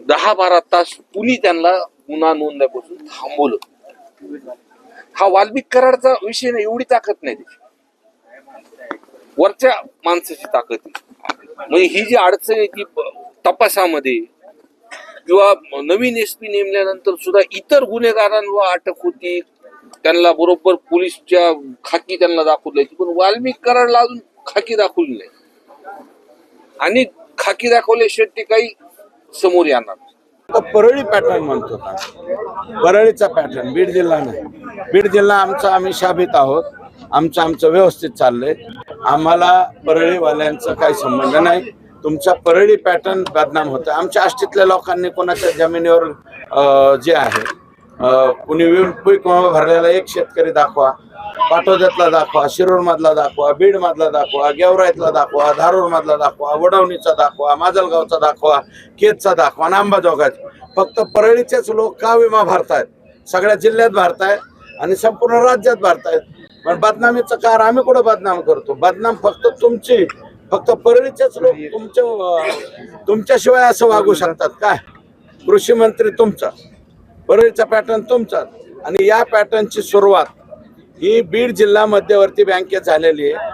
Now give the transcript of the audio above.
10-12 तास कुणी त्यांना गुन्हा नोंदण्यापासून थांबवलं. हा वाल्मिक कराडचा विषय नाही, एवढी ताकद नाही त्याची, वरच्या माणसाची ताकद आहे. म्हणजे ही जी अडचण आहे ती तपासामध्ये किंवा नवीन एसपी नेमल्यानंतर सुद्धा इतर गुन्हेगारांवर अटक होती, त्यांना बरोबर पोलीसच्या खाकी त्यांना दाखवली, पण वाल्मिक कराडला अजून खाकी दाखवली नाही आणि खाकी दाखवल्याशिवाय ते काही समोर येणार. परळी पॅटर्न म्हणतो, परळीचा पॅटर्न बीड जिल्हा नाही. बीड जिल्हा आमचा, आम्ही शाबित आहोत, आमचं व्यवस्थित चाललंय. आम्हाला परळीवाल्यांचा काही संबंध नाही. तुमचा परळी पॅटर्न बदनाम होतं. आमच्या आष्टीतल्या लोकांनी कोणाच्या जमिनीवर जे आहे कुणी विमा भरलेला एक शेतकरी दाखवा, पाटोद्यातला दाखवा, शिरूर मधला दाखवा, बीड मधला दाखवा, गेवराईतला दाखवा, धारूर मधला दाखवा, वडवणीचा दाखवा, माजलगावचा दाखवा, केजचा दाखवा, अंबाजोगाईचा. फक्त परळीचेच लोक का विमा भरतायत? सगळ्या जिल्ह्यात भरतायत आणि संपूर्ण राज्यात भरतायत. पण बदनामीचं कार आम्ही कुठं बदनाम करतो? बदनाम फक्त तुमची, फक्त परळीचेच लोक तुमच्याशिवाय असं वागू शकतात काय? कृषी मंत्री तुमचा, परळीचा पॅटर्न तुमचा, आणि या पॅटर्नची सुरुवात ही बीड जिल्हा मध्यवर्ती बँकेत झालेली आहे.